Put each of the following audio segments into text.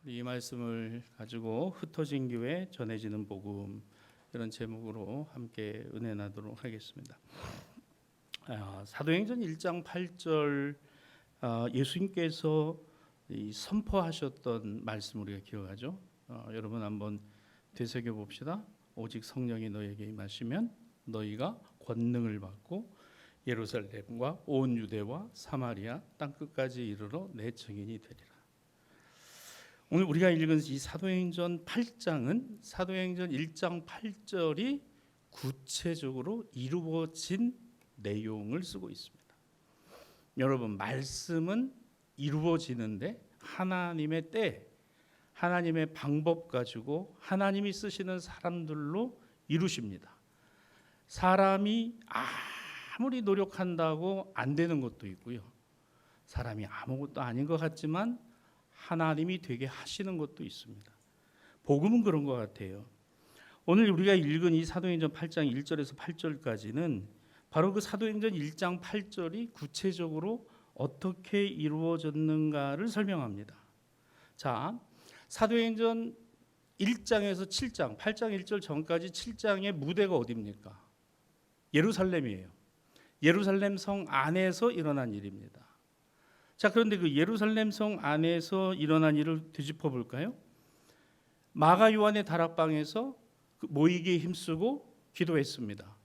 이 말씀을 가지고 흩어진 교회 전해지는 복음, 이런 제목으로 함께 은혜 나누도록 하겠습니다. 사도행전 1장 8절 예수님께서 선포하셨던 말씀 우리가 기억하죠. 여러분 한번 되새겨 봅시다. 오직 성령이 너에게 임하시면 너희가 권능을 받고 예루살렘과 온 유대와 사마리아 땅 끝까지 이르러 내 증인이 되리라. 오늘 우리가 읽은 이 사도행전 8장은 사도행전 1장 8절이 구체적으로 이루어진 내용을 쓰고 있습니다. 여러분, 말씀은 이루어지는데 하나님의 때, 하나님의 방법 가지고 하나님이 쓰시는 사람들로 이루십니다. 사람이 아무리 노력한다고 안 되는 것도 있고요. 사람이 아무것도 아닌 것 같지만 하나님이 되게 하시는 것도 있습니다. 복음은 그런 것 같아요. 오늘 우리가 읽은 이 사도행전 8장 1절에서 8절까지는 바로 그 사도행전 1장 8절이 구체적으로 어떻게 이루어졌는가를 설명합니다. 자, 사도행전 1장에서 7장, 8장 1절 전까지 7장의 무대가 어디입니까? 예루살렘이에요. 예루살렘 성 안에서 일어난 일입니다. 자, 그런데 그 예루살렘 성 안에서 일어난 일을 되짚어 볼까요? 마가 요한의 다락방에서 모이기에 힘쓰고 기도했습니다.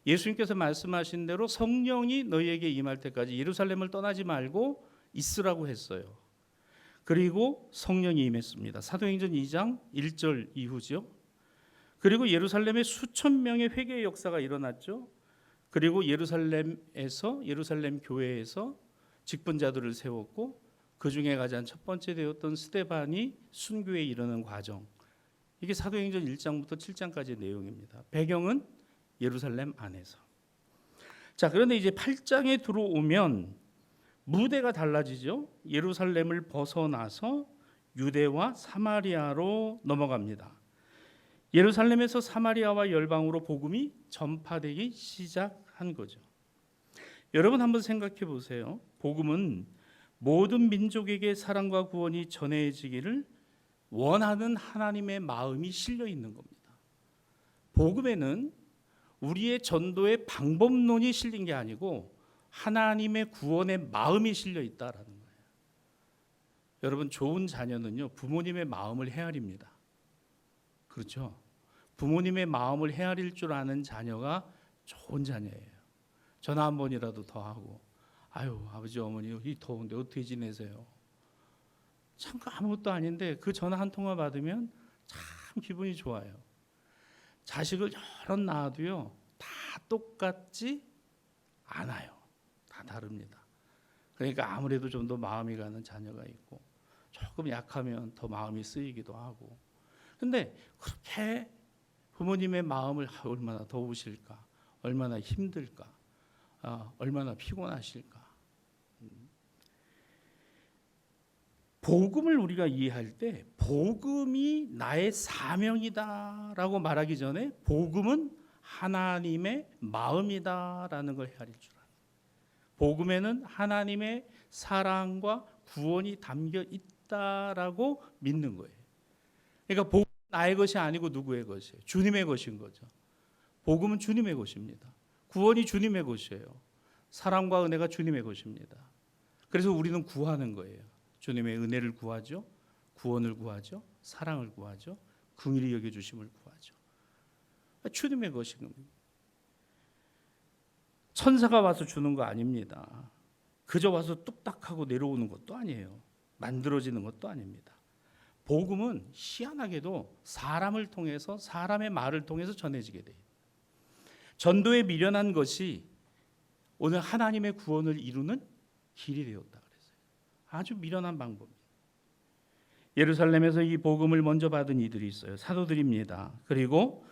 예수님께서 말씀하신 대로 성령이 너희에게 임할 때까지 예루살렘을 떠나지 말고 있으라고 했어요. 그리고 성령이 임했습니다. 사도행전 2장 1절 이후죠. 그리고 예루살렘에 수천 명의 회개의 역사가 일어났죠. 그리고 예루살렘에서 예루살렘 교회에서 직분자들을 세웠고 그 중에 가장 첫 번째 되었던 스데반이 순교에 이르는 과정, 이게 사도행전 1장부터 7장까지의 내용입니다. 배경은 예루살렘 안에서. 자, 그런데 이제 8장에 들어오면 무대가 달라지죠. 예루살렘을 벗어나서 유대와 사마리아로 넘어갑니다. 예루살렘에서 사마리아와 열방으로 복음이 전파되기 시작한 거죠. 여러분 한번 생각해 보세요. 복음은 모든 민족에게 사랑과 구원이 전해지기를 원하는 하나님의 마음이 실려 있는 겁니다. 복음에는 우리의 전도의 방법론이 실린 게 아니고 하나님의 구원의 마음이 실려 있다라는 거예요. 여러분, 좋은 자녀는요, 부모님의 마음을 헤아립니다. 그렇죠? 부모님의 마음을 헤아릴 줄 아는 자녀가 좋은 자녀예요. 전화 한 번이라도 더 하고, 아유, 아버지 어머니 이 더운데 어떻게 지내세요? 참 아무것도 아닌데 그 전화 한 통화 받으면 참 기분이 좋아요. 자식을 여러 낳아도요, 다 똑같지 않아요. 다 다릅니다. 그러니까 아무래도 좀 더 마음이 가는 자녀가 있고, 조금 약하면 더 마음이 쓰이기도 하고. 근데 그렇게 부모님의 마음을 얼마나 더우실까, 얼마나 힘들까, 얼마나 피곤하실까. 복음을 우리가 이해할 때 복음이 나의 사명이다라고 말하기 전에 복음은 하나님의 마음이다라는 걸 헤아릴 줄 알아요. 복음에는 하나님의 사랑과 구원이 담겨 있다라고 믿는 거예요. 그러니까 복음은 나의 것이 아니고 누구의 것이에요? 주님의 것인 거죠. 복음은 주님의 것입니다. 구원이 주님의 것이에요. 사랑과 은혜가 주님의 것입니다. 그래서 우리는 구하는 거예요. 주님의 은혜를 구하죠. 구원을 구하죠. 사랑을 구하죠. 긍휼히 여겨주심을 구하죠. 주님의 것인 겁니다. 천사가 와서 주는 거 아닙니다. 그저 와서 뚝딱하고 내려오는 것도 아니에요. 만들어지는 것도 아닙니다. 복음은 희한하게도 사람을 통해서, 사람의 말을 통해서 전해지게 돼요. 전도에 미련한 것이 오늘 하나님의 구원을 이루는 길이 되었다 그랬어요. 아주 미련한 방법입니다. 예루살렘에서 이 복음을 먼저 받은 이들이 있어요. 사도들입니다. 그리고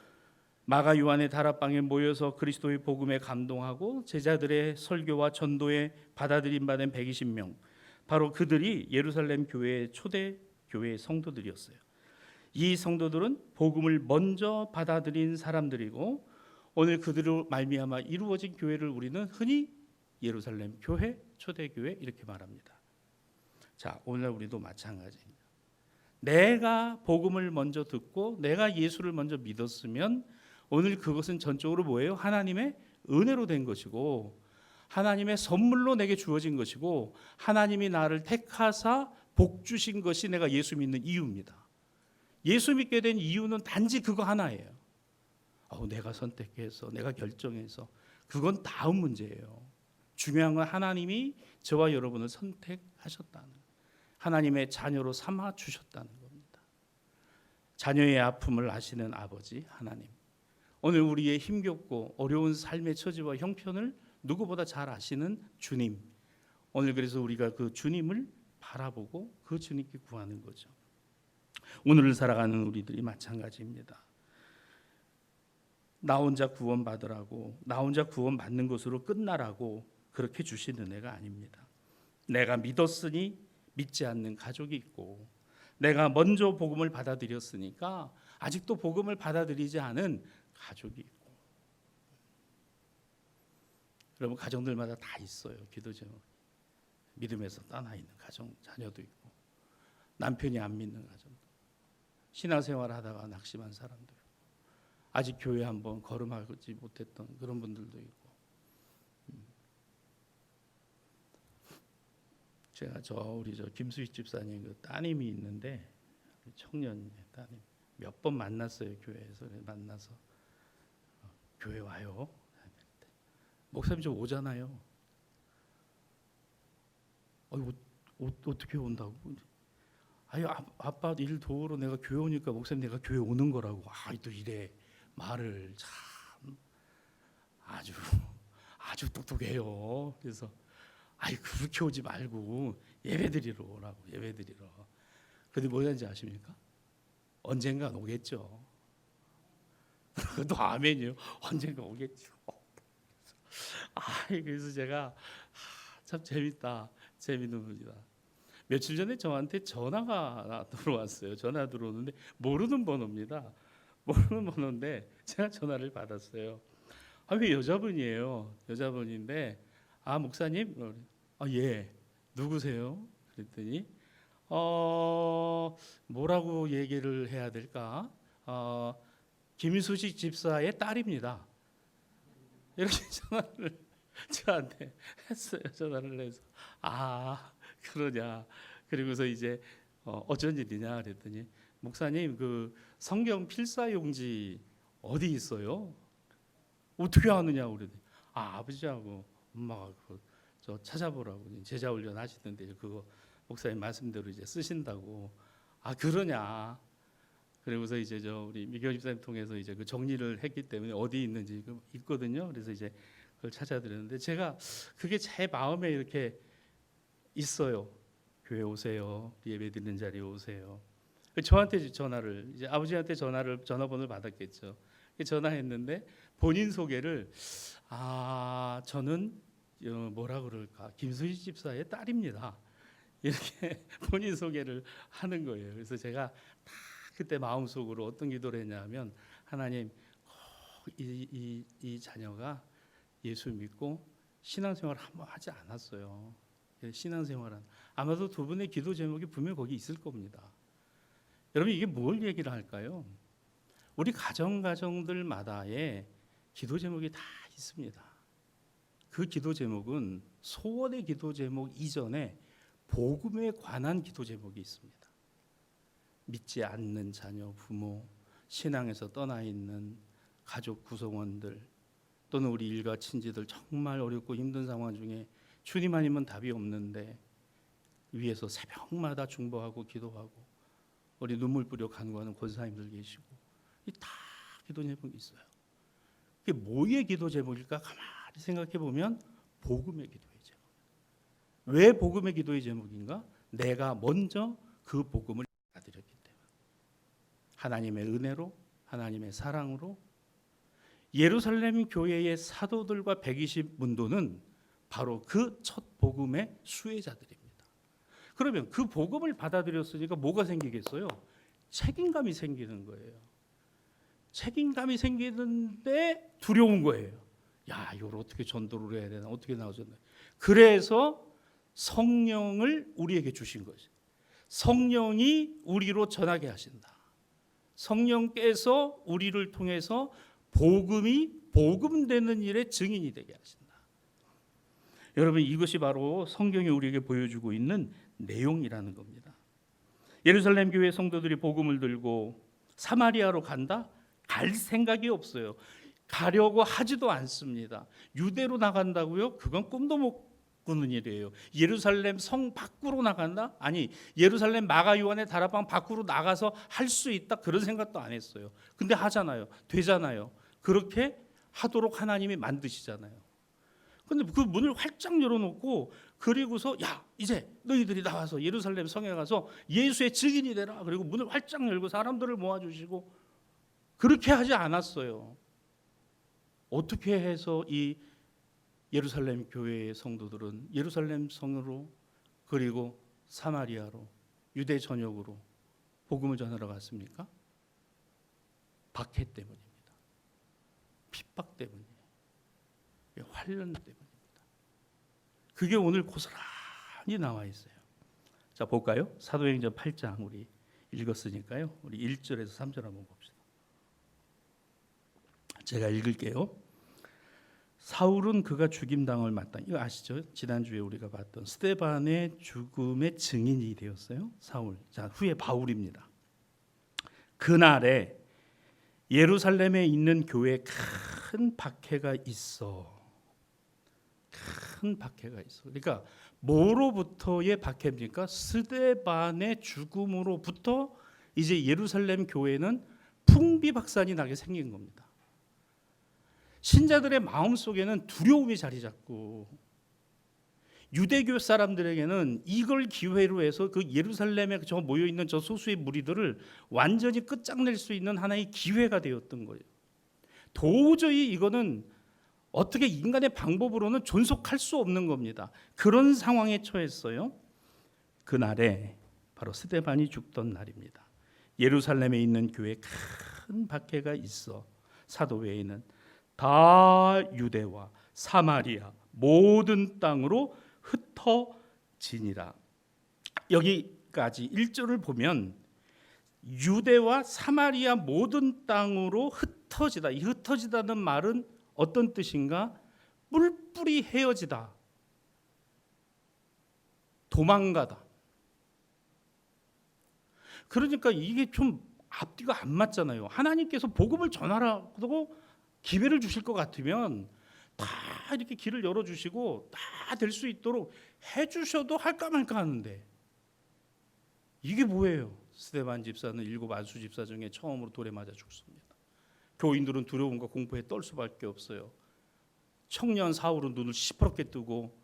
마가 요한의 다락방에 모여서 그리스도의 복음에 감동하고 제자들의 설교와 전도에 받아들임 받은 120명, 바로 그들이 예루살렘 교회의 초대 교회의 성도들이었어요. 이 성도들은 복음을 먼저 받아들인 사람들이고, 오늘 그들로 말미암아 이루어진 교회를 우리는 흔히 예루살렘 교회, 초대교회 이렇게 말합니다. 자, 오늘 우리도 마찬가지입니다. 내가 복음을 먼저 듣고 내가 예수를 먼저 믿었으면 오늘 그것은 전적으로 뭐예요? 하나님의 은혜로 된 것이고 하나님의 선물로 내게 주어진 것이고 하나님이 나를 택하사 복 주신 것이 내가 예수 믿는 이유입니다. 예수 믿게 된 이유는 단지 그거 하나예요. 내가 선택해서 내가 결정해서 그건 다음 문제예요. 중요한 건 하나님이 저와 여러분을 선택하셨다는, 하나님의 자녀로 삼아 주셨다는 겁니다. 자녀의 아픔을 아시는 아버지 하나님, 오늘 우리의 힘겹고 어려운 삶의 처지와 형편을 누구보다 잘 아시는 주님, 오늘 그래서 우리가 그 주님을 바라보고 그 주님께 구하는 거죠. 오늘을 살아가는 우리들이 마찬가지입니다. 나 혼자 구원받으라고, 나 혼자 구원받는 것으로 끝나라고 그렇게 주신 은혜가 아닙니다. 내가 믿었으니 믿지 않는 가족이 있고, 내가 먼저 복음을 받아들였으니까 아직도 복음을 받아들이지 않은 가족이 있고, 여러분 가정들마다 다 있어요. 기도 제목, 믿음에서 떠나 있는 가정 자녀도 있고, 남편이 안 믿는 가정도, 신앙생활 하다가 낙심한 사람도 있고, 아직 교회 한번 걸음하지 못했던 그런 분들도 있고. 제가 우리 김수희 집사님 그 따님이 있는데, 청년 따님 몇 번 만났어요. 교회에서 만나서 교회 와요. 목사님 좀 오잖아요. 어떻게 온다고? 아빠 일 도우러 내가 교회 오니까 목사님 내가 교회 오는 거라고. 또 이래 말을 참 아주 똑똑해요. 그래서 그렇게 오지 말고 예배드리러 오라고, 예배드리러. 근데 뭐였는지 아십니까? 언젠가 오겠죠. 또 아멘이요. 언젠가 오겠죠. 그래서 제가 참 재밌는 분이다. 며칠 전에 저한테 전화가 들어왔어요. 전화 들어오는데 모르는 번호입니다. 모르는 번호인데 제가 전화를 받았어요. 왜 여자분이에요. 여자분인데 목사님, 예, 누구세요? 그랬더니 뭐라고 얘기를 해야 될까? 김수식 집사의 딸입니다. 이렇게 전화를 저한테 했어요. 전화를 해서 그러냐. 그리고서 이제 어쩐 일이냐 그랬더니 목사님 그 성경 필사용지 어디 있어요? 어떻게 아느냐 그랬더니 아버지하고 엄마가 저 찾아보라고 제자 훈련 하시던데 그거 목사님 말씀대로 이제 쓰신다고. 그러냐. 그리고서 이제 우리 미경 집사님 통해서 이제 그 정리를 했기 때문에 어디 있는지 있거든요. 그래서 이제 그걸 찾아드렸는데 제가 그게 제 마음에 이렇게 있어요. 교회 오세요. 예배 드리는 자리에 오세요. 저한테 전화를, 이제 아버지한테 전화번호를 받았겠죠. 전화했는데 본인 소개를 저는 뭐라 그럴까, 김수희 집사의 딸입니다. 이렇게 본인 소개를 하는 거예요. 그래서 제가 다 그때 마음속으로 어떤 기도를 했냐면, 하나님 이 자녀가 예수 믿고 신앙생활을 한번 하지 않았어요. 신앙생활은 아마도 두 분의 기도 제목이 분명 거기 있을 겁니다. 여러분 이게 뭘 얘기를 할까요? 우리 가정들마다의 기도 제목이 다 있습니다. 그 기도 제목은 소원의 기도 제목 이전에 복음에 관한 기도 제목이 있습니다. 믿지 않는 자녀, 부모, 신앙에서 떠나 있는 가족 구성원들, 또는 우리 일가 친지들 정말 어렵고 힘든 상황 중에 주님 아니면 답이 없는데 위에서 새벽마다 중보하고 기도하고 우리 눈물 뿌려 간구하는 권사님들 계시고, 이 다 기도 제목이 있어요. 그게 뭐의 기도 제목일까? 가만히 생각해 보면 복음의 기도의 제목. 왜 복음의 기도의 제목인가? 내가 먼저 그 복음을 받아들였기 때문에, 하나님의 은혜로, 하나님의 사랑으로. 예루살렘 교회의 사도들과 120문도는 바로 그 첫 복음의 수혜자들입니다. 그러면 그 복음을 받아들였으니까 뭐가 생기겠어요? 책임감이 생기는 거예요. 책임감이 생기는데 두려운 거예요. 이걸 어떻게 전도를 해야 되나, 어떻게 나오셨나. 그래서 성령을 우리에게 주신 거죠. 성령이 우리로 전하게 하신다. 성령께서 우리를 통해서 복음이 복음되는 일의 증인이 되게 하신다. 여러분, 이것이 바로 성경이 우리에게 보여주고 있는 내용이라는 겁니다. 예루살렘 교회 성도들이 복음을 들고 사마리아로 간다? 갈 생각이 없어요. 가려고 하지도 않습니다. 유대로 나간다고요? 그건 꿈도 못 꾸는 일이에요. 예루살렘 성 밖으로 나간다? 아니, 예루살렘 마가 요한의 다락방 밖으로 나가서 할 수 있다? 그런 생각도 안 했어요. 근데 하잖아요. 되잖아요. 그렇게 하도록 하나님이 만드시잖아요. 근데 그 문을 활짝 열어놓고, 그리고서 야, 이제 너희들이 나와서 예루살렘 성에 가서 예수의 증인이 되라. 그리고 문을 활짝 열고 사람들을 모아주시고, 그렇게 하지 않았어요. 어떻게 해서 이 예루살렘 교회의 성도들은 예루살렘 성으로, 그리고 사마리아로, 유대 전역으로 복음을 전하러 갔습니까? 박해 때문입니다. 핍박 때문이에요. 환련 때문입니다. 그게 오늘 고스란히 나와 있어요. 자, 볼까요? 사도행전 8장 우리 읽었으니까요. 우리 1절에서 3절 한번 봅시다. 제가 읽을게요. 사울은 그가 죽임당을 마땅히, 이거 아시죠? 지난주에 우리가 봤던 스데반의 죽음의 증인이 되었어요. 사울. 자, 후에 바울입니다. 그날에 예루살렘에 있는 교회에 큰 박해가 있어. 큰 박해가 있어. 그러니까 뭐로부터의 박해입니까? 스데반의 죽음으로부터 이제 예루살렘 교회는 풍비박산이 나게 생긴 겁니다. 신자들의 마음속에는 두려움이 자리 잡고, 유대교 사람들에게는 이걸 기회로 해서 그 예루살렘에 저 모여 있는 저 소수의 무리들을 완전히 끝장낼 수 있는 하나의 기회가 되었던 거예요. 도저히 이거는 어떻게 인간의 방법으로는 존속할 수 없는 겁니다. 그런 상황에 처했어요. 그날에 바로 스데반이 죽던 날입니다. 예루살렘에 있는 교회에 큰 박해가 있어 사도 외에는 다 유대와 사마리아 모든 땅으로 흩어지니라. 여기까지 1절을 보면 유대와 사마리아 모든 땅으로 흩어지다. 이 흩어지다는 말은 어떤 뜻인가? 뿔뿔이 헤어지다, 도망가다. 그러니까 이게 좀 앞뒤가 안 맞잖아요. 하나님께서 복음을 전하라고 기회를 주실 것 같으면 다 이렇게 길을 열어주시고 다 될 수 있도록 해주셔도 할까 말까 하는데, 이게 뭐예요? 스데반 집사는 7 안수 집사 중에 처음으로 돌에 맞아 죽습니다. 교인들은 두려움과 공포에 떨 수밖에 없어요. 청년 사울은 눈을 시퍼렇게 뜨고,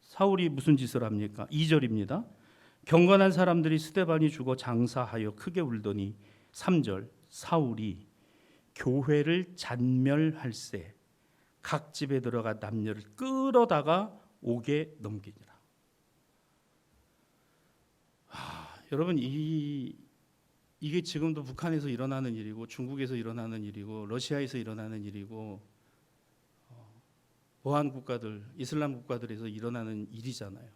사울이 무슨 짓을 합니까? 2절입니다. 경건한 사람들이 스데반이 죽어 장사하여 크게 울더니 3절 사울이 교회를 잔멸할세 각 집에 들어가 남녀를 끌어다가 옥에 넘기니라. 여러분, 이게 지금도 북한에서 일어나는 일이고, 중국에서 일어나는 일이고, 러시아에서 일어나는 일이고, 보안 국가들, 이슬람 국가들에서 일어나는 일이잖아요.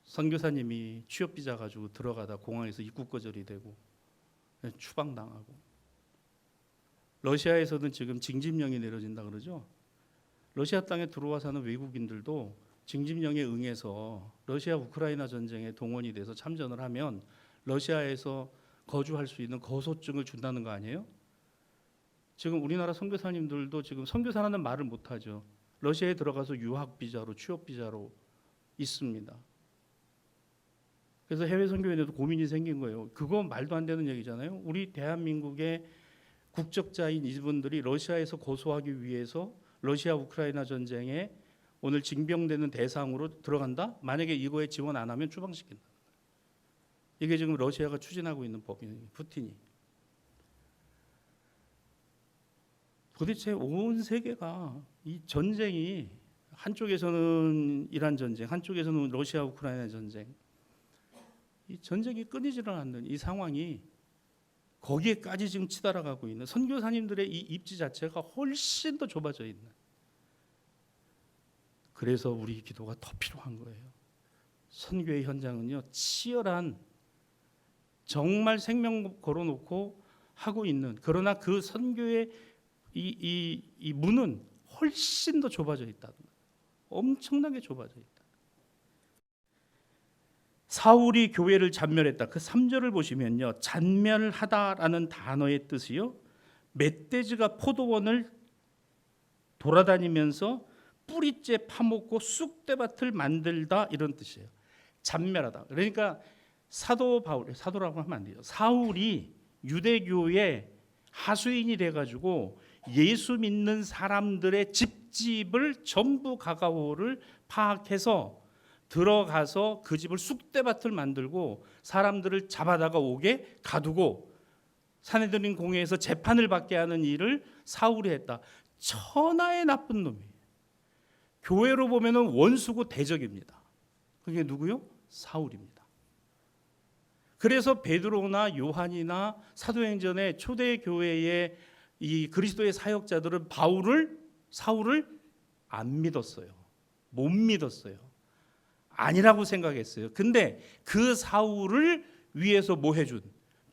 선교사님이 취업 비자 가지고 들어가다 공항에서 입국 거절이 되고 추방당하고, 러시아에서는 지금 징집령이 내려진다 그러죠. 러시아 땅에 들어와 사는 외국인들도 징집령에 응해서 러시아 우크라이나 전쟁에 동원이 돼서 참전을 하면 러시아에서 거주할 수 있는 거소증을 준다는 거 아니에요? 지금 우리나라 선교사님들도 지금 선교사라는 말을 못하죠. 러시아에 들어가서 유학 비자로, 취업 비자로 있습니다. 그래서 해외 선교인에도 고민이 생긴 거예요. 그거 말도 안 되는 얘기잖아요. 우리 대한민국의 국적자인 이분들이 러시아에서 거소하기 위해서 러시아 우크라이나 전쟁에 오늘 징병되는 대상으로 들어간다? 만약에 이거에 지원 안 하면 추방시킨다. 이게 지금 러시아가 추진하고 있는 법이에요. 푸틴이. 도대체 온 세계가 이 전쟁이, 한쪽에서는 이란 전쟁, 한쪽에서는 러시아 우크라이나 전쟁, 이 전쟁이 끊이지를 않는 이 상황이 거기에까지 지금 치달아가고 있는, 선교사님들의 이 입지 자체가 훨씬 더 좁아져 있는, 그래서 우리 기도가 더 필요한 거예요. 선교의 현장은요, 치열한, 정말 생명 걸어놓고 하고 있는, 그러나 그 선교의 이 문은 훨씬 더 좁아져 있다. 엄청나게 좁아져 있다. 사울이 교회를 잔멸했다. 그 3절을 보시면요, 잔멸하다라는 단어의 뜻이요, 멧돼지가 포도원을 돌아다니면서 뿌리째 파먹고 쑥대밭을 만들다, 이런 뜻이에요. 잔멸하다. 그러니까 사도 바울, 사도라고 하면 안 돼요. 사울이 유대교의 하수인이 돼가지고 예수 믿는 사람들의 집집을 전부 가가오를 파악해서 들어가서 그 집을 쑥대밭을 만들고 사람들을 잡아다가 옥에 가두고 사내들인 공회에서 재판을 받게 하는 일을 사울이 했다. 천하의 나쁜 놈이에요. 교회로 보면은 원수고 대적입니다. 그게 누구요? 사울입니다. 그래서 베드로나 요한이나 사도행전의 초대 교회의 이 그리스도의 사역자들은 사울을 안 믿었어요. 못 믿었어요. 아니라고 생각했어요. 근데 그 사울을 위해서 뭐 해준?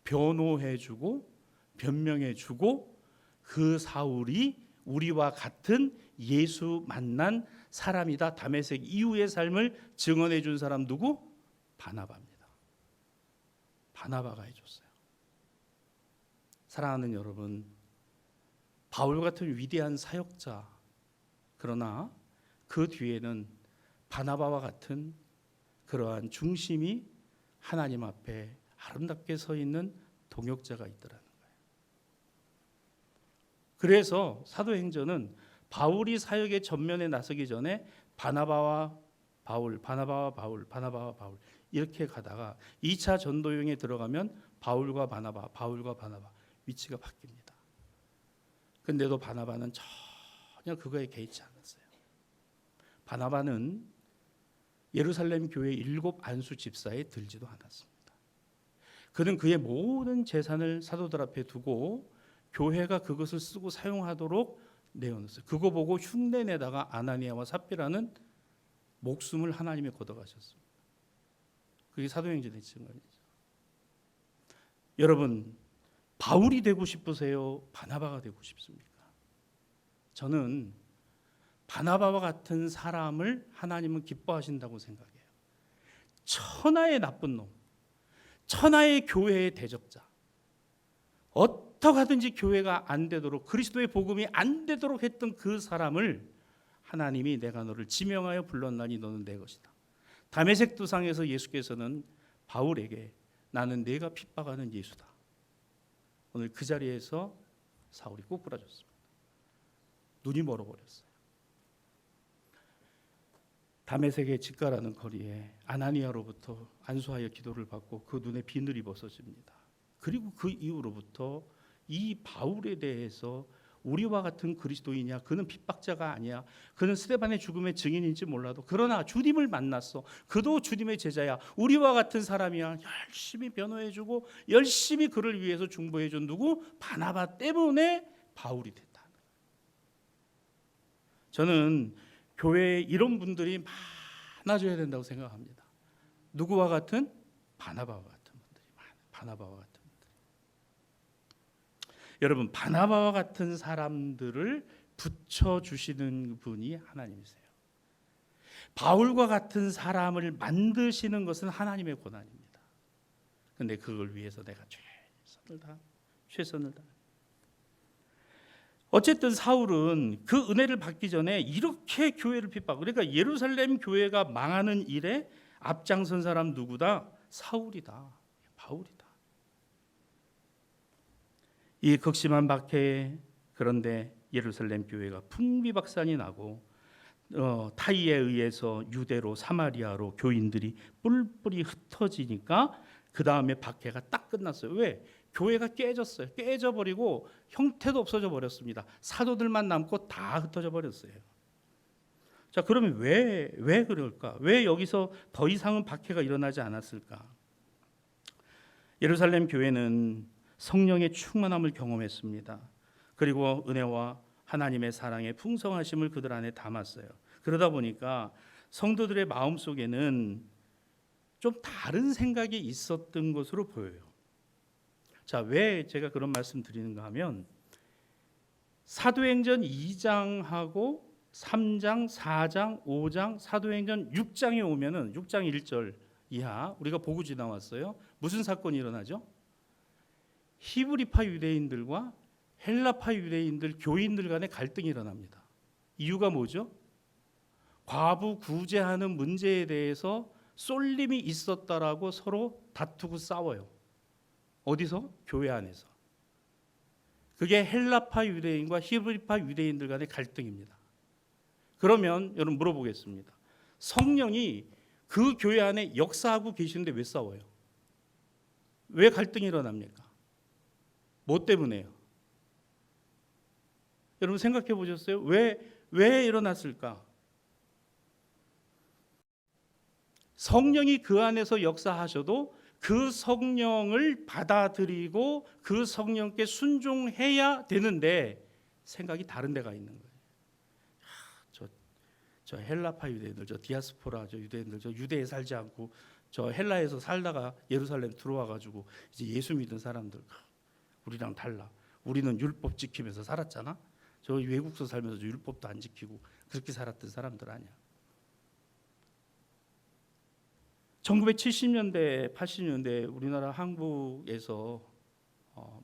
변호해주고 변명해주고, 그 사울이 우리와 같은 예수 만난 사람이다, 다메섹 이후의 삶을 증언해 준 사람 누구? 바나바입니다. 바나바가 해줬어요. 사랑하는 여러분, 바울 같은 위대한 사역자, 그러나 그 뒤에는 바나바와 같은 그러한 중심이 하나님 앞에 아름답게 서 있는 동역자가 있더라는 거예요. 그래서 사도행전은 바울이 사역의 전면에 나서기 전에 바나바와 바울, 바나바와 바울, 바나바와 바울 이렇게 가다가 2차 전도여행에 들어가면 바울과 바나바, 바울과 바나바 위치가 바뀝니다. 근데도 바나바는 전혀 그거에 개의치 않았어요. 바나바는 예루살렘 교회 7 안수 집사에 들지도 않았습니다. 그는 그의 모든 재산을 사도들 앞에 두고 교회가 그것을 쓰고 사용하도록 내어놓았어요. 그거 보고 흉내내다가 아나니아와 삽비라는 목숨을 하나님이 걷어가셨습니다. 그게 사도행전의 증언이죠. 여러분, 바울이 되고 싶으세요? 바나바가 되고 싶습니까? 저는 바나바와 같은 사람을 하나님은 기뻐하신다고 생각해요. 천하의 나쁜 놈, 천하의 교회의 대적자, 어떻게 하든지 교회가 안 되도록, 그리스도의 복음이 안 되도록 했던 그 사람을 하나님이 내가 너를 지명하여 불렀나니 너는 내 것이다. 다메섹 두상에서 예수께서는 바울에게 나는 내가 핍박하는 예수다. 오늘 그 자리에서 사울이 꼬꾸라졌습니다. 눈이 멀어버렸어요. 다메섹의 직가라는 거리에 아나니아로부터 안수하여 기도를 받고 그 눈에 비늘이 벗어집니다. 그리고 그 이후로부터 이 바울에 대해서 우리와 같은 그리스도이냐, 그는 핍박자가 아니야, 그는 스데반의 죽음의 증인인지 몰라도 그러나 주님을 만났어, 그도 주님의 제자야, 우리와 같은 사람이야, 열심히 변호해주고 열심히 그를 위해서 중보해준 누구? 바나바 때문에 바울이 됐다. 저는 교회에 이런 분들이 많아져야 된다고 생각합니다. 누구와 같은? 바나바와 같은 분들이 많아요. 바나바와 같은 분들. 여러분, 바나바와 같은 사람들을 붙여주시는 분이 하나님이세요. 바울과 같은 사람을 만드시는 것은 하나님의 권한입니다. 그런데 그걸 위해서 내가 최선을 다. 어쨌든 사울은 그 은혜를 받기 전에 이렇게 교회를 핍박, 그러니까 예루살렘 교회가 망하는 일에 앞장선 사람 누구다? 사울이다, 바울이다. 이 극심한 박해에 그런데 예루살렘 교회가 풍비박산이 나고 타이에 의해서 유대로 사마리아로 교인들이 뿔뿔이 흩어지니까 그 다음에 박해가 딱 끝났어요. 왜? 교회가 깨졌어요. 깨져버리고 형태도 없어져 버렸습니다. 사도들만 남고 다 흩어져 버렸어요. 자, 그러면 왜 그럴까? 왜 여기서 더 이상은 박해가 일어나지 않았을까? 예루살렘 교회는 성령의 충만함을 경험했습니다. 그리고 은혜와 하나님의 사랑의 풍성하심을 그들 안에 담았어요. 그러다 보니까 성도들의 마음속에는 좀 다른 생각이 있었던 것으로 보여요. 자, 왜 제가 그런 말씀 드리는가 하면 사도행전 2장하고 3장, 4장, 5장, 사도행전 6장에 오면은 6장 1절 이하 우리가 보고 지나왔어요. 무슨 사건이 일어나죠? 히브리파 유대인들과 헬라파 유대인들 교인들 간의 갈등이 일어납니다. 이유가 뭐죠? 과부 구제하는 문제에 대해서 쏠림이 있었다라고 서로 다투고 싸워요. 어디서? 교회 안에서. 그게 헬라파 유대인과 히브리파 유대인들 간의 갈등입니다. 그러면 여러분 물어보겠습니다. 성령이 그 교회 안에 역사하고 계시는데 왜 싸워요? 왜 갈등이 일어납니까? 뭐 때문에요? 여러분 생각해 보셨어요? 왜 일어났을까? 성령이 그 안에서 역사하셔도 그 성령을 받아들이고 그 성령께 순종해야 되는데 생각이 다른 데가 있는 거예요. 저 헬라파 유대인들, 저 디아스포라 저 유대인들, 저 유대에 살지 않고 저 헬라에서 살다가 예루살렘 들어와 가지고 이제 예수 믿은 사람들, 우리랑 달라. 우리는 율법 지키면서 살았잖아. 저 외국서 살면서 율법도 안 지키고 그렇게 살았던 사람들 아니야. 1970년대, 80년대 우리나라 한국에서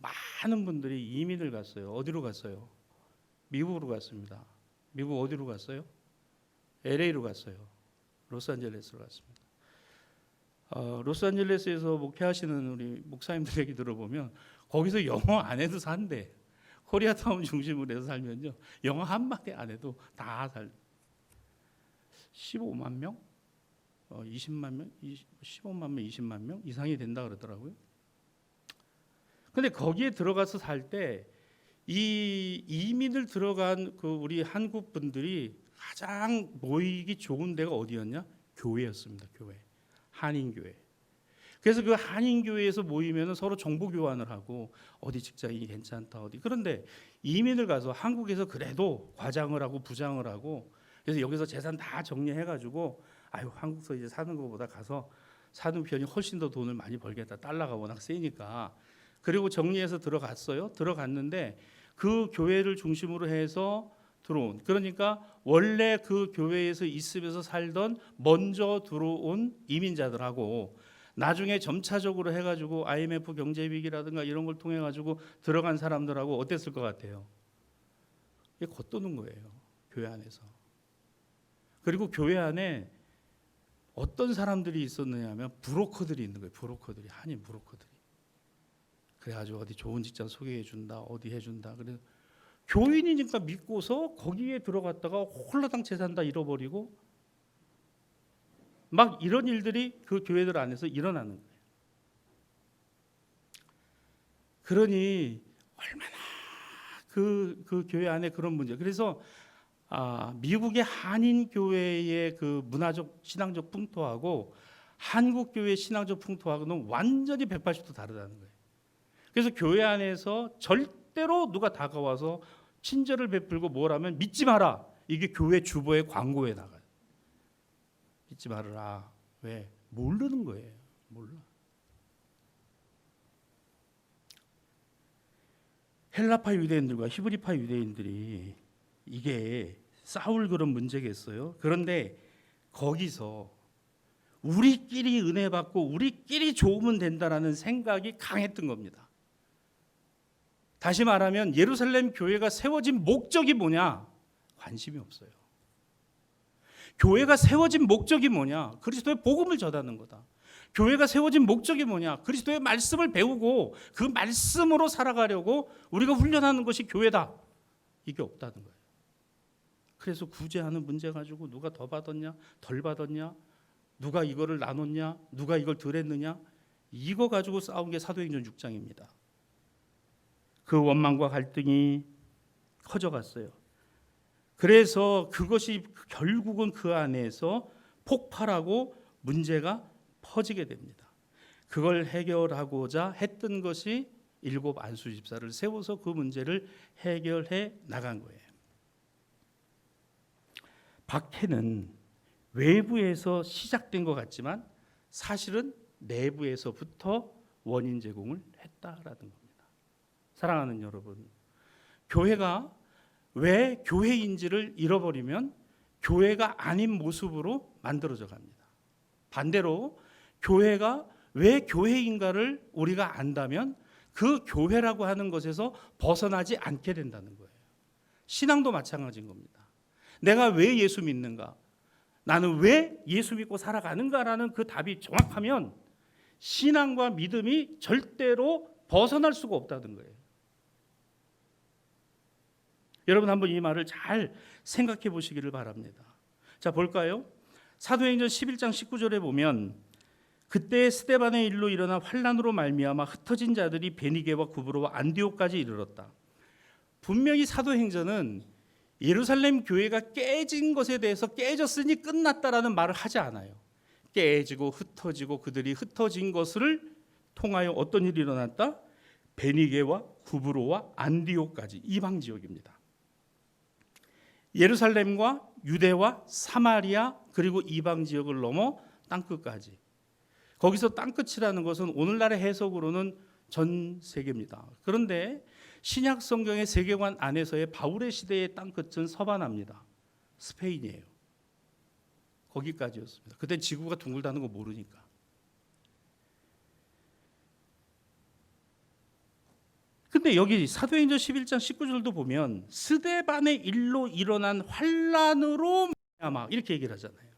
많은 분들이 이민을 갔어요. 어디로 갔어요? 미국으로 갔습니다. 미국 어디로 갔어요? LA로 갔어요. 로스앤젤레스로 갔습니다. 로스앤젤레스에서 목회하시는 우리 목사님들 얘기 들어보면 거기서 영어 안 해도 산대. 코리아타운 중심으로 해서 살면요, 영어 한마디 안 해도 다 살. 15만 명, 20만 명, 15만 명, 20만 명 이상이 된다 그러더라고요. 근데 거기에 들어가서 살 때 이 이민을 들어간 그 우리 한국 분들이 가장 모이기 좋은 데가 어디였냐? 교회였습니다. 교회. 한인교회. 그래서 그 한인교회에서 모이면 서로 정보 교환을 하고 어디 직장이 괜찮다 어디. 그런데 이민을 가서 한국에서 그래도 과장을 하고 부장을 하고 그래서 여기서 재산 다 정리해가지고 아유 한국서 이제 사는 것보다 가서 사는 편이 훨씬 더 돈을 많이 벌겠다. 달러가 워낙 세니까. 그리고 정리해서 들어갔어요. 들어갔는데 그 교회를 중심으로 해서 들어온, 그러니까 원래 그 교회에서 있으면서 살던 먼저 들어온 이민자들하고 나중에 점차적으로 해가지고 IMF 경제 위기라든가 이런 걸 통해 가지고 들어간 사람들하고 어땠을 것 같아요? 이게 겉도는 거예요. 교회 안에서. 그리고 교회 안에 어떤 사람들이 있었느냐 하면 브로커들이 있는 거예요. 브로커들이, 한인 브로커들이. 그래가지고 어디 좋은 직장 소개해 준다, 어디 해준다. 그래서 교인이니까 믿고서 거기에 들어갔다가 홀라당 재산 다 잃어버리고 막 이런 일들이 그 교회들 안에서 일어나는 거예요. 그러니 얼마나 그 교회 안에 그런 문제. 그래서 미국의 한인 교회의 그 문화적 신앙적 풍토하고 한국 교회의 신앙적 풍토하고는 완전히 180도 다르다는 거예요. 그래서 교회 안에서 절대로 누가 다가와서 친절을 베풀고 뭐라면 믿지 마라. 이게 교회 주보의 광고에 나가요. 믿지 말아라. 왜? 모르는 거예요. 몰라. 헬라파 유대인들과 히브리파 유대인들이 이게 싸울 그런 문제겠어요. 그런데 거기서 우리끼리 은혜 받고 우리끼리 좋으면 된다라는 생각이 강했던 겁니다. 다시 말하면 예루살렘 교회가 세워진 목적이 뭐냐? 관심이 없어요. 교회가 세워진 목적이 뭐냐? 그리스도의 복음을 전하는 거다. 교회가 세워진 목적이 뭐냐? 그리스도의 말씀을 배우고 그 말씀으로 살아가려고 우리가 훈련하는 것이 교회다. 이게 없다는 거예요. 그래서 구제하는 문제 가지고 누가 더 받았냐, 덜 받았냐, 누가 이거를 나눴냐, 누가 이걸 덜 했느냐, 이거 가지고 싸운 게 사도행전 6장입니다. 그 원망과 갈등이 커져갔어요. 그래서 그것이 결국은 그 안에서 폭발하고 문제가 퍼지게 됩니다. 그걸 해결하고자 했던 것이 일곱 안수 집사를 세워서 그 문제를 해결해 나간 거예요. 박해는 외부에서 시작된 것 같지만 사실은 내부에서부터 원인 제공을 했다라는 겁니다. 사랑하는 여러분, 교회가 왜 교회인지를 잃어버리면 교회가 아닌 모습으로 만들어져 갑니다. 반대로 교회가 왜 교회인가를 우리가 안다면 그 교회라고 하는 것에서 벗어나지 않게 된다는 거예요. 신앙도 마찬가지인 겁니다. 내가 왜 예수 믿는가? 나는 왜 예수 믿고 살아가는가라는 그 답이 정확하면 신앙과 믿음이 절대로 벗어날 수가 없다는 거예요. 여러분 한번 이 말을 잘 생각해 보시기를 바랍니다. 자, 볼까요? 사도행전 11장 19절에 보면 그때 스데반의 일로 일어난 환난으로 말미암아 흩어진 자들이 베니게와 구브로와 안디옥까지 이르렀다. 분명히 사도행전은 예루살렘 교회가 깨진 것에 대해서 깨졌으니 끝났다라는 말을 하지 않아요. 깨지고 흩어지고 그들이 흩어진 것을 통하여 어떤 일이 일어났다? 베니게와 구브로와 안디옥까지 이방 지역입니다. 예루살렘과 유대와 사마리아 그리고 이방 지역을 넘어 땅끝까지. 거기서 땅끝이라는 것은 오늘날의 해석으로는 전 세계입니다. 그런데 신약 성경의 세계관 안에서의 바울의 시대의 땅끝은 서바나입니다. 스페인이에요. 거기까지였습니다. 그때 지구가 둥글다는 거 모르니까. 근데 여기 사도행전 11장 19절도 보면 스데반의 일로 일어난 환난으로 말미암아 이렇게 얘기를 하잖아요.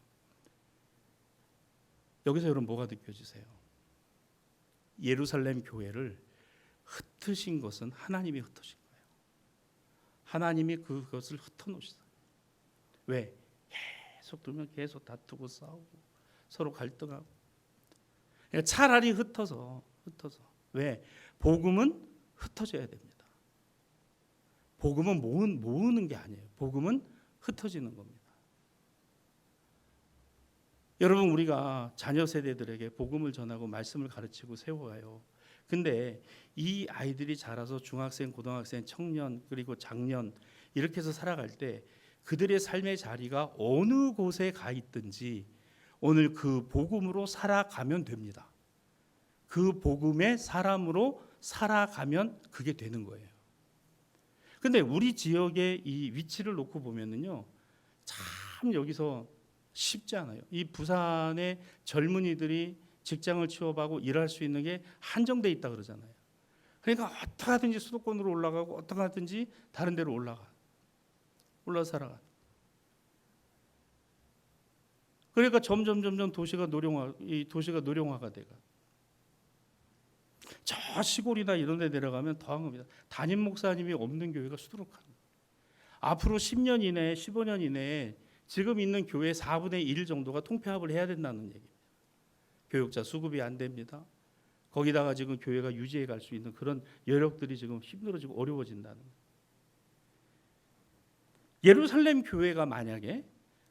여기서 여러분 뭐가 느껴지세요? 예루살렘 교회를 흩으신 것은 하나님이 흩으신 거예요. 하나님이 그것을 흩어놓으셨어요. 왜? 계속 두면 계속 다투고 싸우고 서로 갈등하고. 그러니까 차라리 흩어서. 왜? 복음은 흩어져야 됩니다. 복음은 모으는 게 아니에요. 복음은 흩어지는 겁니다. 여러분 우리가 자녀 세대들에게 복음을 전하고 말씀을 가르치고 세워가요. 근데 이 아이들이 자라서 중학생, 고등학생, 청년 그리고 장년 이렇게 해서 살아갈 때 그들의 삶의 자리가 어느 곳에 가 있든지 오늘 그 복음으로 살아가면 됩니다. 그 복음의 사람으로 살아가면 그게 되는 거예요. 근데 우리 지역의 이 위치를 놓고 보면은요, 참 여기서 쉽지 않아요. 이 부산의 젊은이들이 직장을 취업하고 일할 수 있는 게 한정돼 있다 그러잖아요. 그러니까 어떻게 하든지 수도권으로 올라가고 어떻게 하든지 다른 데로 올라서 살아가. 그러니까 점점 도시가 노령화가 돼가. 저 시골이나 이런 데 내려가면 더한 겁니다. 담임 목사님이 없는 교회가 수두룩한 거예요. 앞으로 10년 이내에 15년 이내에 지금 있는 교회 4분의 1 정도가 통폐합을 해야 된다는 얘기입니다. 교육자 수급이 안 됩니다. 거기다가 지금 교회가 유지해 갈 수 있는 그런 여력들이 지금 힘들어지고 어려워진다는 거예요. 예루살렘 교회가 만약에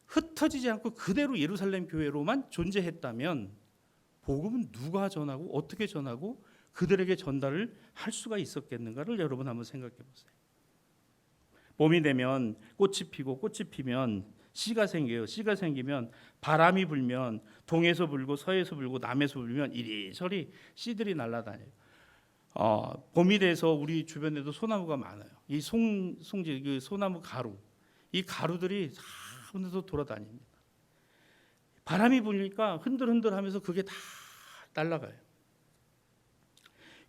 흩어지지 않고 그대로 예루살렘 교회로만 존재했다면 복음은 누가 전하고 어떻게 전하고 그들에게 전달을 할 수가 있었겠는가를 여러분 한번 생각해 보세요. 봄이 되면 꽃이 피고 꽃이 피면 씨가 생겨요. 씨가 생기면 바람이 불면 동에서 불고 서에서 불고 남에서 불면 이리저리 씨들이 날아다녀요. 봄이 돼서 우리 주변에도 소나무가 많아요. 이 송지 그 소나무 가루, 이 가루들이 하늘에서 돌아다닙니다. 바람이 불니까 흔들흔들하면서 그게 다 날아가요.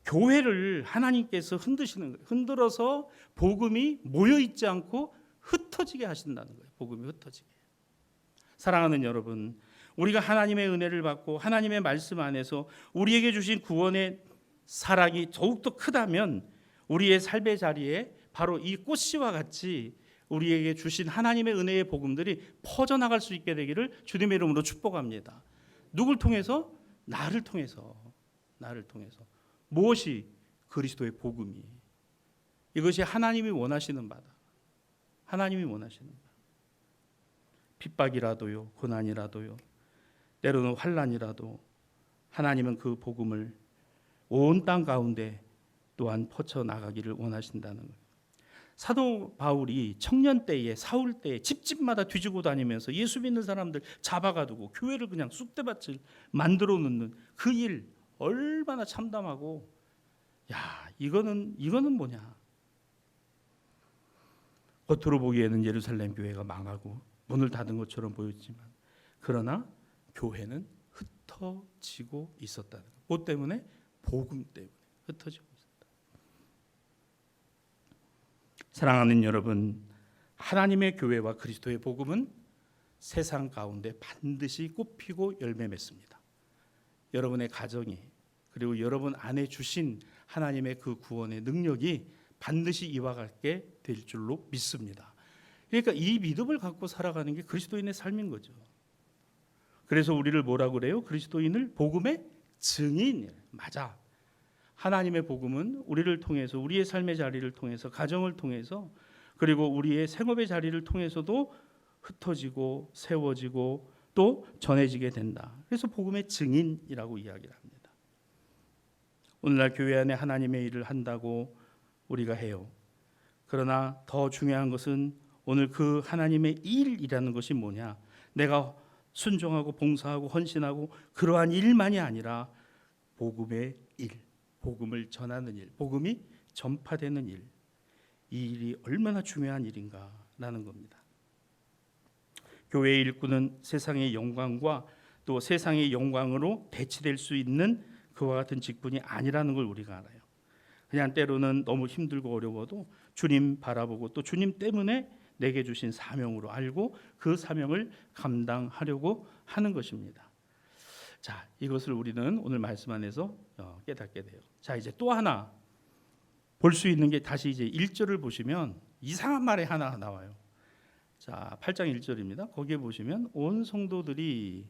교회를 하나님께서 흔드시는 거예요. 흔들어서 복음이 모여 있지 않고 흩어지게 하신다는 거예요. 복음이 흩어지게. 사랑하는 여러분, 우리가 하나님의 은혜를 받고 하나님의 말씀 안에서 우리에게 주신 구원의 사랑이 더욱더 크다면 우리의 삶의 자리에 바로 이 꽃씨와 같이 우리에게 주신 하나님의 은혜의 복음들이 퍼져나갈 수 있게 되기를 주님의 이름으로 축복합니다. 누굴 통해서? 나를 통해서. 무엇이? 그리스도의 복음이. 이것이 하나님이 원하시는 바다. 하나님이 원하시는 바. 핍박이라도요, 고난이라도요, 때로는 환난이라도 하나님은 그 복음을 온 땅 가운데 또한 퍼쳐 나가기를 원하신다는 거예요. 사도 바울이 청년 때에 사울 때에 집집마다 뒤지고 다니면서 예수 믿는 사람들 잡아가두고 교회를 그냥 쑥대밭을 만들어 놓는 그 일 얼마나 참담하고, 야, 이거는 뭐냐. 겉으로 보기에는 예루살렘 교회가 망하고 문을 닫은 것처럼 보였지만, 그러나 교회는 흩어지고 있었다는 것. 뭐 때문에? 복음 때문에 흩어지고 있었다. 사랑하는 여러분, 하나님의 교회와 그리스도의 복음은 세상 가운데 반드시 꽃피고 열매 맺습니다. 여러분의 가정이, 그리고 여러분 안에 주신 하나님의 그 구원의 능력이 반드시 이와 같게 될 줄로 믿습니다. 그러니까 이 믿음을 갖고 살아가는 게 그리스도인의 삶인 거죠. 그래서 우리를 뭐라고 그래요? 그리스도인을 복음의 증인. 맞아. 하나님의 복음은 우리를 통해서, 우리의 삶의 자리를 통해서, 가정을 통해서, 그리고 우리의 생업의 자리를 통해서도 흩어지고 세워지고 또 전해지게 된다. 그래서 복음의 증인이라고 이야기를 합니다. 오늘날 교회 안에 하나님의 일을 한다고 우리가 해요. 그러나 더 중요한 것은 오늘 그 하나님의 일이라는 것이 뭐냐? 내가 순종하고 봉사하고 헌신하고 그러한 일만이 아니라 복음의 일, 복음을 전하는 일, 복음이 전파되는 일, 이 일이 얼마나 중요한 일인가라는 겁니다. 교회의 일꾼은 세상의 영광과 또 세상의 영광으로 대치될 수 있는 그와 같은 직분이 아니라는 걸 우리가 알아요. 그냥 때로는 너무 힘들고 어려워도 주님 바라보고 또 주님 때문에 내게 주신 사명으로 알고 그 사명을 감당하려고 하는 것입니다. 자, 이것을 우리는 오늘 말씀 안에서 깨닫게 돼요. 자, 이제 또 하나 볼 수 있는 게, 다시 이제 1절을 보시면 이상한 말이 하나 나와요. 자, 8장 1절입니다. 거기에 보시면 온 성도들이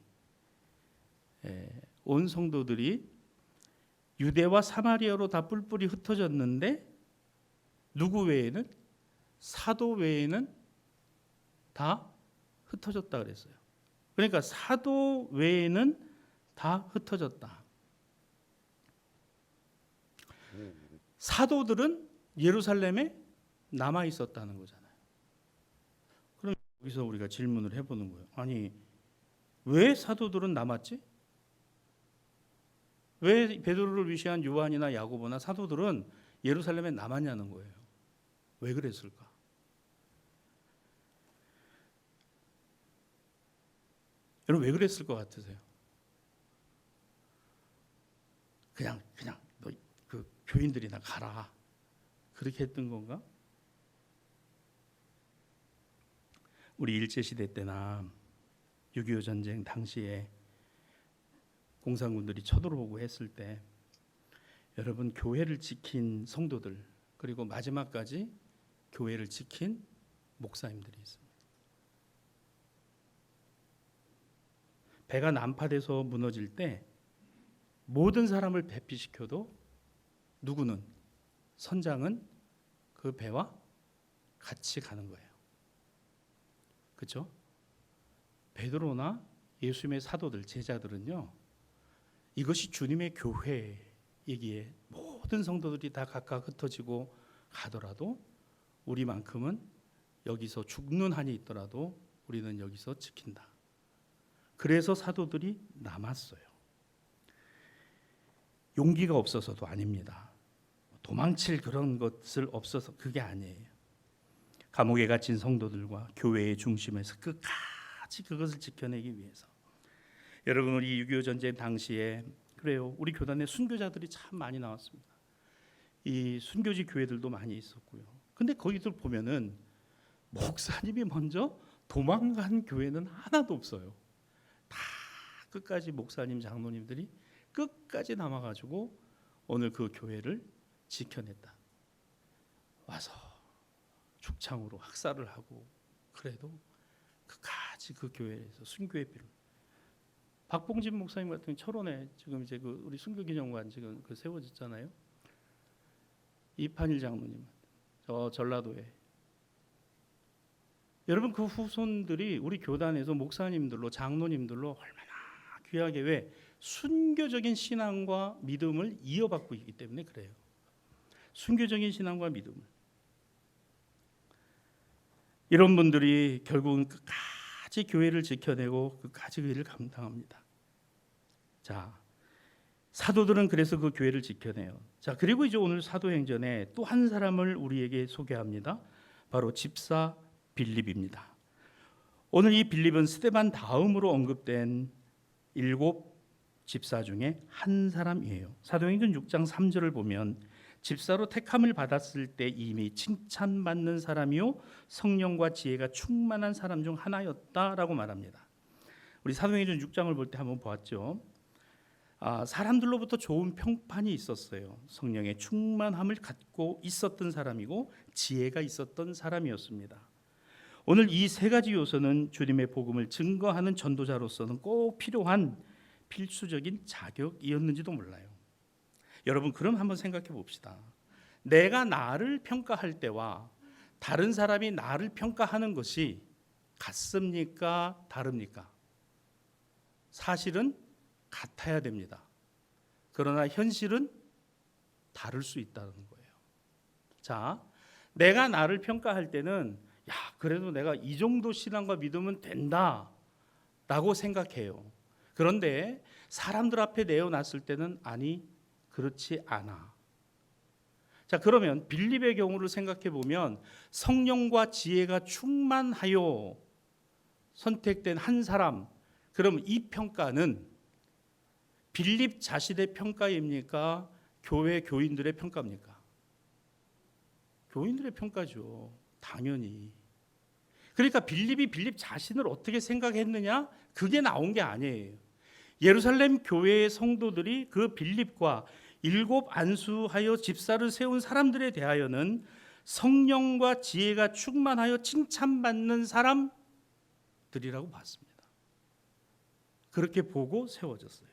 유대와 사마리아로 다 뿔뿔이 흩어졌는데 누구 외에는? 사도 외에는 다 흩어졌다 그랬어요. 그러니까 사도 외에는 다 흩어졌다. 사도들은 예루살렘에 남아 있었다는 거잖아요. 그럼 여기서 우리가 질문을 해보는 거예요. 아니, 왜 사도들은 남았지? 왜 베드로를 위시한 요한이나 야고보나 사도들은 예루살렘에 남았냐는 거예요. 왜 그랬을까? 여러분, 왜 그랬을 것 같으세요? 그냥 너 그 교인들이나 가라, 그렇게 했던 건가? 우리 일제시대 때나 6.25 전쟁 당시에 공산군들이 쳐들어오고 했을 때 여러분, 교회를 지킨 성도들, 그리고 마지막까지 교회를 지킨 목사님들이 있습니다. 배가 난파돼서 무너질 때 모든 사람을 배피시켜도 누구는, 선장은 그 배와 같이 가는 거예요. 그렇죠? 베드로나 예수님의 사도들, 제자들은요, 이것이 주님의 교회이기에 모든 성도들이 다 각각 흩어지고 가더라도 우리만큼은 여기서 죽는 한이 있더라도 우리는 여기서 지킨다. 그래서 사도들이 남았어요. 용기가 없어서도 아닙니다. 도망칠 그런 것을 없어서 그게 아니에요. 감옥에 갇힌 성도들과 교회의 중심에서 끝까지 그것을 지켜내기 위해서. 여러분, 우리 6.25 전쟁 당시에 그래요, 우리 교단에 순교자들이 참 많이 나왔습니다. 이 순교지 교회들도 많이 있었고요. 근데 거기들 보면은 목사님이 먼저 도망간 교회는 하나도 없어요. 다 끝까지 목사님, 장로님들이 끝까지 남아가지고 오늘 그 교회를 지켜냈다. 와서 죽창으로 학살을 하고 그래도 끝까지 그 교회에서 순교의 피를. 박봉진 목사님 같은 철원에 지금 이제 그 우리 순교기념관 지금 그 세워졌잖아요. 이판일 장로님, 저 전라도에. 여러분, 그 후손들이 우리 교단에서 목사님들로, 장로님들로 얼마나 귀하게, 왜? 순교적인 신앙과 믿음을 이어받고 있기 때문에 그래요. 순교적인 신앙과 믿음을. 이런 분들이 결국은 끝까지 교회를 지켜내고 끝까지 그 일을 감당합니다. 자, 사도들은 그래서 그 교회를 지켜내요. 자, 그리고 이제 오늘 사도행전에 또 한 사람을 우리에게 소개합니다. 바로 집사 빌립입니다. 오늘 이 빌립은 스데반 다음으로 언급된 7 집사 중에 한 사람이에요. 사도행전 6장 3절을 보면 집사로 택함을 받았을 때 이미 칭찬받는 사람이요 성령과 지혜가 충만한 사람 중 하나였다라고 말합니다. 우리 사도행전 6장을 볼 때 한번 보았죠. 사람들로부터 좋은 평판이 있었어요. 성령의 충만함을 갖고 있었던 사람이고 지혜가 있었던 사람이었습니다. 오늘 이 세 가지 요소는 주님의 복음을 증거하는 전도자로서는 꼭 필요한 필수적인 자격이었는지도 몰라요. 여러분, 그럼 한번 생각해 봅시다. 내가 나를 평가할 때와 다른 사람이 나를 평가하는 것이 같습니까? 다릅니까? 사실은 같아야 됩니다. 그러나 현실은 다를 수 있다는 거예요. 자, 내가 나를 평가할 때는 그래도 내가 이 정도 신앙과 믿으면 된다 라고 생각해요. 그런데 사람들 앞에 내어놨을 때는 아니, 그렇지 않아. 자, 그러면 빌립의 경우를 생각해 보면 성령과 지혜가 충만하여 선택된 한 사람, 그럼 이 평가는 빌립 자신의 평가입니까? 교회 교인들의 평가입니까? 교인들의 평가죠. 당연히. 그러니까 빌립이 빌립 자신을 어떻게 생각했느냐? 그게 나온 게 아니에요. 예루살렘 교회의 성도들이 그 빌립과 7 안수하여 집사를 세운 사람들에 대하여는 성령과 지혜가 충만하여 칭찬받는 사람들이라고 봤습니다. 그렇게 보고 세워졌어요.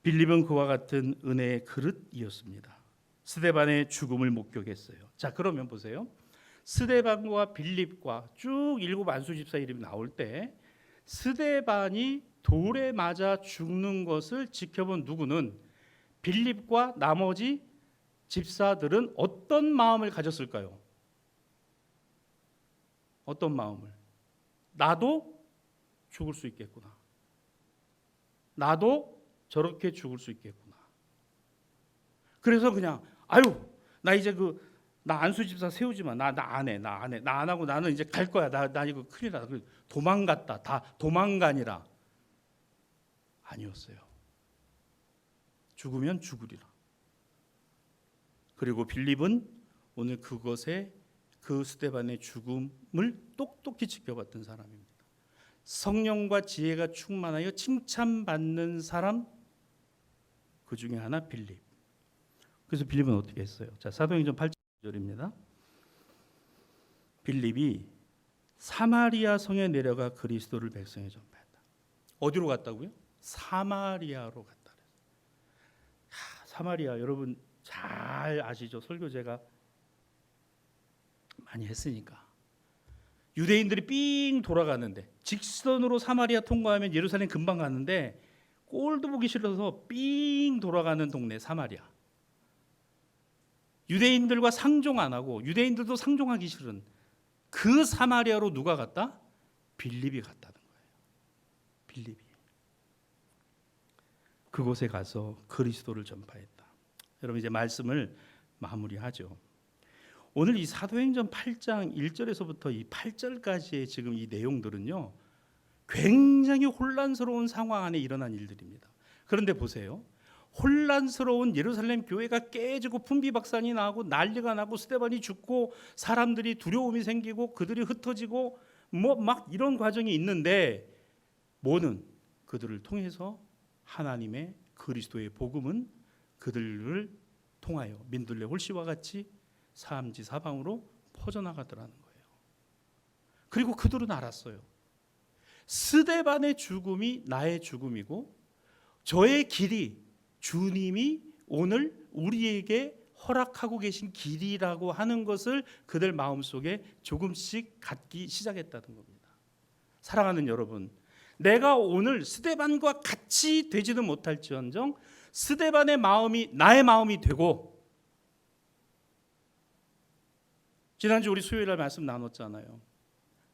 빌립은 그와 같은 은혜의 그릇이었습니다. 스데반의 죽음을 목격했어요. 자, 그러면 보세요. 스데반과 빌립과 쭉 7 안수 집사 이름이 나올 때 스데반이 돌에 맞아 죽는 것을 지켜본 누구는 빌립과 나머지 집사들은 어떤 마음을 가졌을까요? 어떤 마음을? 나도 죽을 수 있겠구나. 나도 저렇게 죽을 수 있겠구나. 그래서 그냥 나 이제 나 안수 집사 세우지 마. 나 안 해. 나 안 하고 나는 이제 갈 거야. 나 이거 큰일 나. 도망갔다. 다 도망가니라. 아니었어요. 죽으면 죽으리라. 그리고 빌립은 오늘 그것에 그 스데반의 죽음을 똑똑히 지켜봤던 사람입니다. 성령과 지혜가 충만하여 칭찬받는 사람, 그 중에 하나 빌립. 그래서 빌립은 어떻게 했어요? 자, 사도행전 8절입니다. 빌립이 사마리아 성에 내려가 그리스도를 백성에 전파했다. 어디로 갔다고요? 사마리아로 갔다. 사마리아 여러분 잘 아시죠? 설교 제가 많이 했으니까. 유대인들이 삥 돌아가는데 직선으로 사마리아 통과하면 예루살렘 금방 가는데 꼴도 보기 싫어서 삥 돌아가는 동네 사마리아. 유대인들과 상종 안 하고 유대인들도 상종하기 싫은 그 사마리아로 누가 갔다? 빌립이 갔다는 거예요. 빌립이. 그곳에 가서 그리스도를 전파했다. 여러분 이제 말씀을 마무리하죠. 오늘 이 사도행전 8장 1절에서부터 이 8절까지의 지금 이 내용들은요, 굉장히 혼란스러운 상황 안에 일어난 일들입니다. 그런데 보세요. 혼란스러운 예루살렘 교회가 깨지고 분비박산이 나고 난리가 나고 스데반이 죽고 사람들이 두려움이 생기고 그들이 흩어지고 막 이런 과정이 있는데 뭐는 그들을 통해서 하나님의 그리스도의 복음은 그들을 통하여 민들레 홀씨와 같이 사함지 사방으로 퍼져나가더라는 거예요. 그리고 그들은 알았어요. 스데반의 죽음이 나의 죽음이고 저의 길이 주님이 오늘 우리에게 허락하고 계신 길이라고 하는 것을 그들 마음속에 조금씩 갖기 시작했다는 겁니다. 사랑하는 여러분, 내가 오늘 스데반과 같이 되지는 못할지언정 스데반의 마음이 나의 마음이 되고 지난주 우리 수요일날 말씀 나눴잖아요.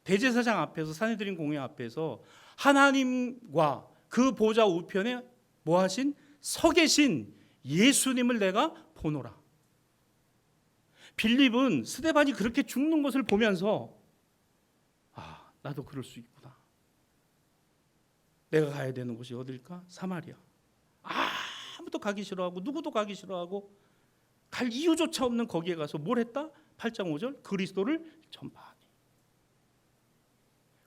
대제사장 앞에서, 산헤드린 공회 앞에서 하나님과 그 보좌 우편에 뭐 하신? 서 계신 예수님을 내가 보노라. 빌립은 스데반이 그렇게 죽는 것을 보면서 나도 그럴 수 있구나. 내가 가야 되는 곳이 어딜까? 사마리아. 아무도 가기 싫어하고 누구도 가기 싫어하고 갈 이유조차 없는 거기에 가서 뭘 했다? 8장 5절 그리스도를 전파하니.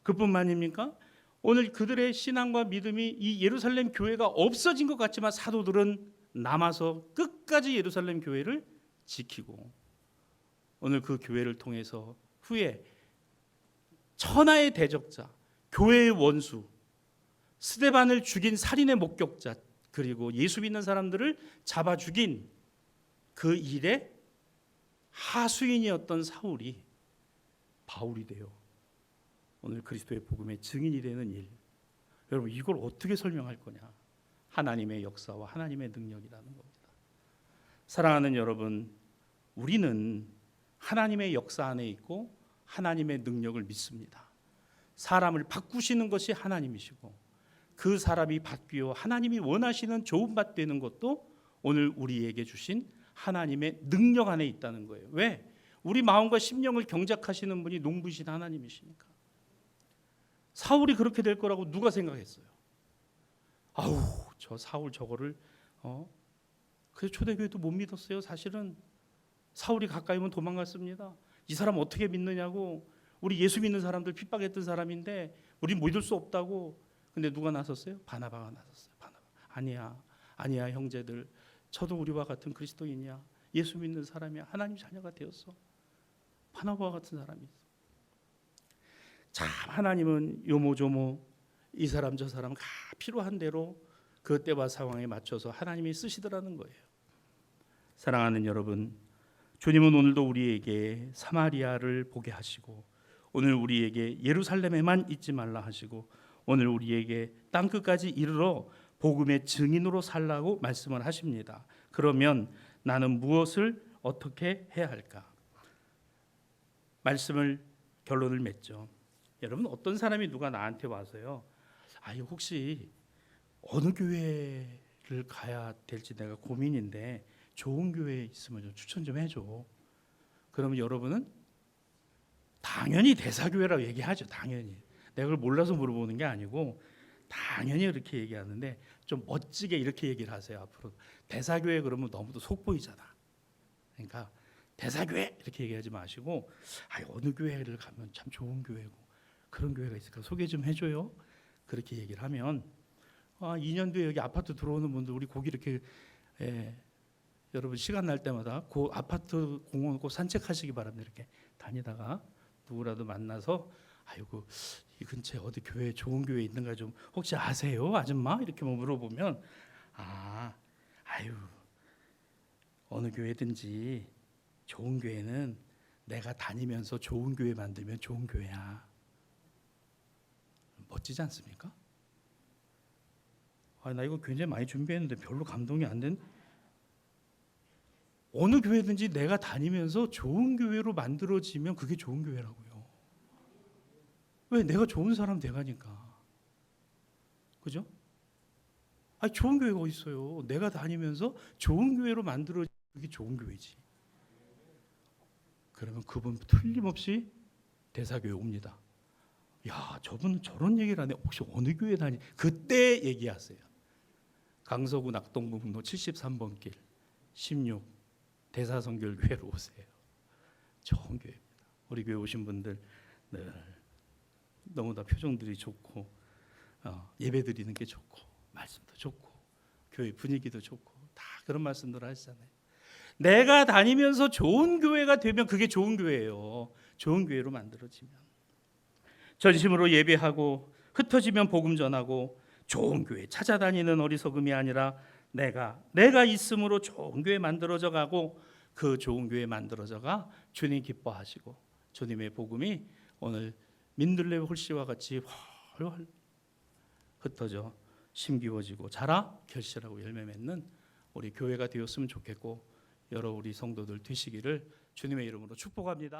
그뿐만입니까? 오늘 그들의 신앙과 믿음이 이 예루살렘 교회가 없어진 것 같지만 사도들은 남아서 끝까지 예루살렘 교회를 지키고 오늘 그 교회를 통해서 후에 천하의 대적자, 교회의 원수, 스데반을 죽인 살인의 목격자, 그리고 예수 믿는 사람들을 잡아 죽인 그 일에 하수인이었던 사울이 바울이 되어 오늘 그리스도의 복음의 증인이 되는 일. 여러분, 이걸 어떻게 설명할 거냐? 하나님의 역사와 하나님의 능력이라는 겁니다. 사랑하는 여러분, 우리는 하나님의 역사 안에 있고 하나님의 능력을 믿습니다. 사람을 바꾸시는 것이 하나님이시고 그 사람이 바뀌어 하나님이 원하시는 좋은 밭 되는 것도 오늘 우리에게 주신 하나님의 능력 안에 있다는 거예요. 왜? 우리 마음과 심령을 경작하시는 분이 농부이신 하나님이시니까. 사울이 그렇게 될 거라고 누가 생각했어요? 저 사울 저거를 그래서 초대교회도 못 믿었어요. 사실은 사울이 가까이 오면 도망갔습니다. 이 사람 어떻게 믿느냐고. 우리 예수 믿는 사람들 핍박했던 사람인데 우리 믿을 수 없다고. 근데 누가 나섰어요? 바나바가 나섰어요. 바나바. 아니야 형제들. 저도 우리와 같은 그리스도인이야. 예수 믿는 사람이야. 하나님 자녀가 되었어. 바나바와 같은 사람이 있어. 참 하나님은 요모조모 이 사람 저 사람 다 필요한 대로 그 때와 상황에 맞춰서 하나님이 쓰시더라는 거예요. 사랑하는 여러분, 주님은 오늘도 우리에게 사마리아를 보게 하시고 오늘 우리에게 예루살렘에만 있지 말라 하시고 오늘 우리에게 땅끝까지 이르러 복음의 증인으로 살라고 말씀을 하십니다. 그러면 나는 무엇을 어떻게 해야 할까? 말씀을 결론을 맺죠. 여러분, 어떤 사람이 누가 나한테 와서요, 혹시 어느 교회를 가야 될지 내가 고민인데 좋은 교회 있으면 좀 추천 좀 해줘. 그러면 여러분은 당연히 대사교회라고 얘기하죠. 당연히. 내가 그걸 몰라서 물어보는 게 아니고 당연히 그렇게 얘기하는데 좀 멋지게 이렇게 얘기를 하세요. 앞으로 대사교회 그러면 너무도 속보이잖아. 그러니까 대사교회 이렇게 얘기하지 마시고 어느 교회를 가면 참 좋은 교회고 그런 교회가 있을까 소개 좀 해줘요. 그렇게 얘기를 하면 2년 뒤에 여기 아파트 들어오는 분들 우리 거기 이렇게 여러분 시간 날 때마다 그 아파트 공원 꼭 산책하시기 바랍니다. 이렇게 다니다가 누구라도 만나서 이 근처에 어디 교회 좋은 교회 있는가 좀 혹시 아세요 아줌마? 이렇게 물어보면 어느 교회든지 좋은 교회는 내가 다니면서 좋은 교회 만들면 좋은 교회야. 멋지지 않습니까? 나 이거 굉장히 많이 준비했는데 별로 감동이 안 된. 어느 교회든지 내가 다니면서 좋은 교회로 만들어지면 그게 좋은 교회라고요. 왜? 내가 좋은 사람 돼가니까. 그죠? 좋은 교회가 어디 있어요? 내가 다니면서 좋은 교회로 만들어지면 그게 좋은 교회지. 그러면 그분 틀림없이 대사교회 옵니다. 저분은 저런 얘기를 하네. 혹시 어느 교회 다니? 그때 얘기하세요. 강서구 낙동북로 73번 길 16 대사선결교회로 오세요. 좋은 교회입니다. 우리 교회 오신 분들 늘 너무 다 표정들이 좋고 예배 드리는 게 좋고 말씀도 좋고 교회 분위기도 좋고 다 그런 말씀들 하시잖아요. 내가 다니면서 좋은 교회가 되면 그게 좋은 교회예요. 좋은 교회로 만들어지면 전심으로 예배하고 흩어지면 복음 전하고 좋은 교회 찾아다니는 어리석음이 아니라 내가 있음으로 좋은 교회 만들어져 가고 그 좋은 교회 만들어져가 주님 기뻐하시고 주님의 복음이 오늘 민들레 홀씨와 같이 활활 흩어져 심기워지고 자라 결실하고 열매 맺는 우리 교회가 되었으면 좋겠고 여러 우리 성도들 되시기를 주님의 이름으로 축복합니다.